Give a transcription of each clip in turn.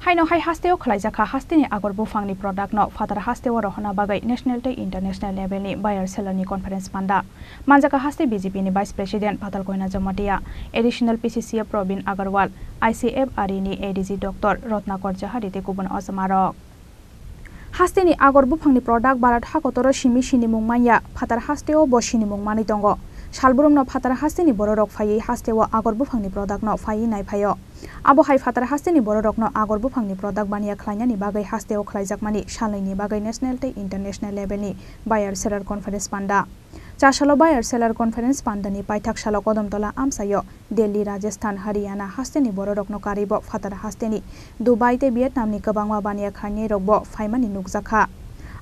Hainohai Hasteo Khlaijakha Haste ni Agar Buphangni product no Phatar Hasteo Ruhuna Bagwi national te international level ni buyer seller ni conference Panda Manjakha Haste BJP ni vice president Patalkanya Jamatia additional PCCF Praveen Agarwal ICFRE ni ADG Dr. Ratnakar Zahari te Kubun Ojamarok Haste ni Agar Buphangni product barat hakotoro shimi sinimung manya Phatar Hasteo bo sinimung mani tongo Salburum no Phatar Haste ni bororok phai Hasteo Agar Buphangni product no phai nai phayo Abo hai Phatar Haste ni bororok no Agar Buphangni product bania khlainya ni bagai Hasteo Khlaijakmani salai ni bagai national te international level ni buyer seller conference Panda Chashalo buyer seller conference Panda ni paithak salo kodamtola amsayo Delhi Rajasthan Haryana Haste ni bororok no karibo Phatar Haste ni Dubai te Vietnam ni kabangwa bania khlainya rokbo phaimani nukjakha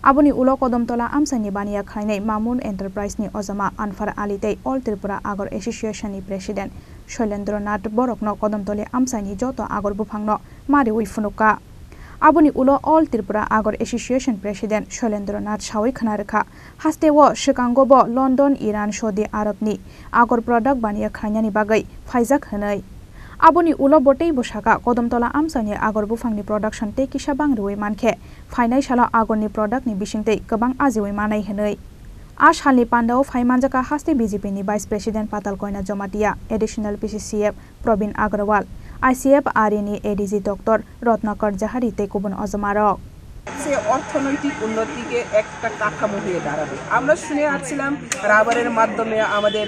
Aboni ulo kodamtola amsani bania khlainai Mamun enterprise ni Ojama Anfar Alite All Tripura Agar Association ni president Shoilendranath Borokno kodamtole amsani joto Agar Buphangno mari uifunuka Aboni ulo All Tripura Agar Association president Shoilendranath Shawai Khanarkha Hasteo Chicago London Iran Saudi Arab ni Agar product bania khlainya ni bagai phaijak hanai Aboni ulo botei bosaka kodamtola amsani Agar Buphangni production te kisabang ruai mankhe phainai sala Agar ni product ni bisingtei kabang ajiwai manai hanai Ashali Panda of Manjakha Haste BJP ni Vice President Patalkanya Jamatia additional PCCF Praveen Agarwal ICFRE ni ADG Dr. Ratnakar Zahari te Kubun Ojamarok সে অর্থনৈতিক উন্নতিকে একটা কাঠামো হয়ে দাঁড়াবে আমরা শুনে আসছিলাম রাবারের মাধ্যমে আমাদের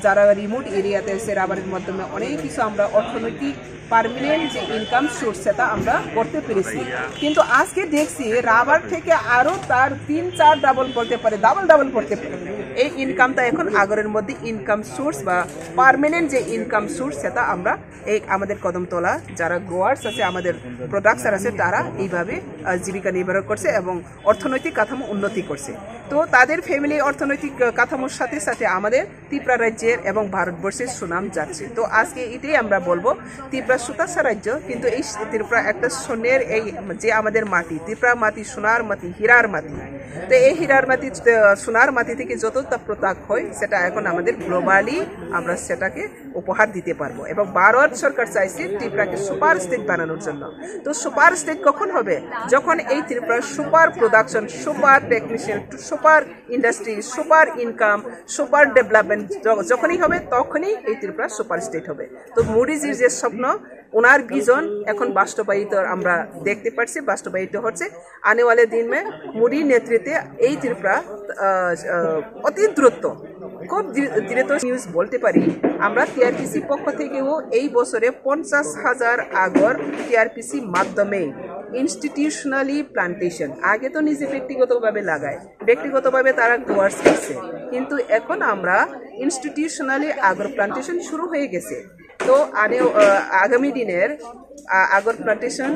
যারা রিমোট এরিয়াতে আছে রাবারের মাধ্যমে অনেক কিছু আমরা অর্থনৈতিক পার্মানেন্ট যে ইনকাম সোর্স সেটা আমরা করতে পেরেছি কিন্তু আজকে দেখছি রাবার থেকে আরো তার 3-4 ডাবল করতে পারে ডাবল করতে পারে এই ইনকামটা এখন আগরের মধ্যে ইনকাম সোর্স বা পার্মানেন্ট যে ইনকাম সোর্স সেটা আমরা এই আমাদের কদমতলা যারা গ্রোয়ার্স আছে আমাদের প্রোডাক্টর আছে তারা এইভাবে জীবিকা নির্বাহ করছে এবং অর্থনৈতিক কাঠামো উন্নতি করছে তো তাদের ফ্যামিলি অর্থনৈতিক কাঠামোর সাথে সাথে আমাদের ত্রিপুরা রাজ্যের এবং ভারতবর্ষের সুনাম যাচ্ছে তো আজকে এটাই আমরা বলবো ত্রিপুরা সুতাসা রাজ্য কিন্তু এই ত্রিপুরা একটা সোনের এই যে আমাদের মাটি ত্রিপুরা মাটি সোনার মাটি হীরার মাটি তো এই হীরার মাটি সোনার মাটি থেকে যতটা প্রোডাক্ট হয় সেটা এখন আমাদের গ্লোবালি আমরা সেটাকে উপহার দিতে পারবো এবং ভারত সরকার চাইছে ত্রিপুরাকে সুপার স্টেট বানানোর জন্য তো সুপার স্টেট কখন হবে যখন এই Tripura super production super technician super industry super income super development যখনই হবে তখনই এই ত্রিপুরা সুপার স্টেট হবে তো মোদিজির যে স্বপ্ন ওনার ভিজন এখন বাস্তবায়িত আমরা দেখতে পাচ্ছি বাস্তবায়িত হচ্ছে আনে ওয়ালে দিন মে মোদি নেতৃত্বে এই ত্রিপুরা অতি দ্রুত খুব দ্রুত নিউজ বলতে পারি আমরা টিআরপিসি পক্ষ থেকেও এই বছরে 50,000 আগর টিআরপিসি মাধ্যমে ইনস্টিটিউশনালি প্লান্টেশন আগে তো নিজে ব্যক্তিগতভাবে লাগায় ব্যক্তিগতভাবে তারা গ্রোয়ার্স করছে কিন্তু এখন আমরা ইনস্টিটিউশনালি আগর প্লান্টেশন শুরু হয়ে গেছে তো আগামী দিনের আগর প্লান্টেশন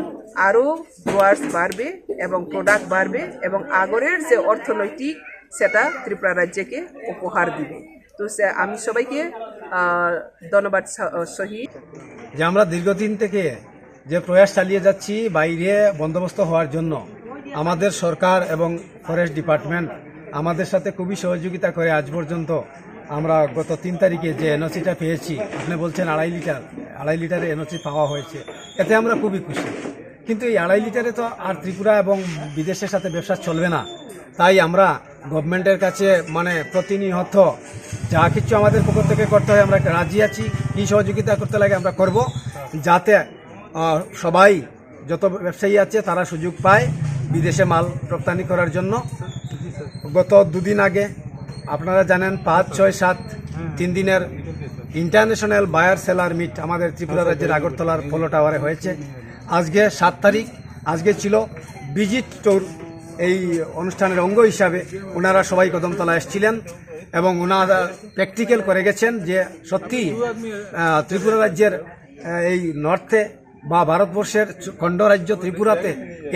আরো গ্রোয়ার্স বাড়বে এবং প্রোডাক্ট বাড়বে এবং আগরের যে অর্থনৈতিক সেটা ত্রিপুরা রাজ্যকে উপহার দিবে তো আমি সবাইকে ধন্যবাদ সহিত যে আমরা দীর্ঘদিন থেকে যে প্রয়াস চালিয়ে যাচ্ছি বাইরে বন্দোবস্ত হওয়ার জন্য আমাদের সরকার এবং ফরেস্ট ডিপার্টমেন্ট আমাদের সাথে খুবই সহযোগিতা করে আজ পর্যন্ত আমরা গত 3 তারিখে যে এনওসিটা পেয়েছি আপনি বলছেন 2.5 লিটারের এনওসি পাওয়া হয়েছে এতে আমরা খুবই খুশি কিন্তু এই 2.5 লিটারে তো আর ত্রিপুরা এবং বিদেশের সাথে ব্যবসা চলবে না তাই আমরা গভর্নমেন্টের কাছে মানে প্রতিনিয়ত যা কিছু আমাদের পক্ষ থেকে করতে হয় আমরা রাজি আছি কি সহযোগিতা করতে লাগে আমরা করব যাতে সবাই যত ব্যবসায়ী আছে তারা সুযোগ পায় বিদেশে মাল রপ্তানি করার জন্য গত 2 দিন আগে আপনারা জানেন 5, 6, 7 3 দিনের ইন্টারন্যাশনাল বায়ার সেলার মিট আমাদের ত্রিপুরা রাজ্যের আগরতলার পোলো টাওয়ারে হয়েছে আজকে 7 তারিখ আজকে ছিল ভিজিট ট্যুর এই অনুষ্ঠানের অঙ্গ হিসাবে ওনারা সবাই কদমতলা এসেছিলেন এবং ওনারা প্র্যাকটিক্যাল করে গেছেন যে সত্যি ত্রিপুরা রাজ্যের এই নর্থে বা ভারতবর্ষের খণ্ড রাজ্য ত্রিপুরাতে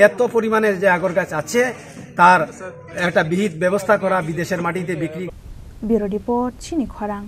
এত পরিমাণে যে আগর গাছ আছে তার একটা বিহিত ব্যবস্থা করা বিদেশের মাটিতে বিক্রি ব্যুরো রিপোর্ট চিনি খরাং।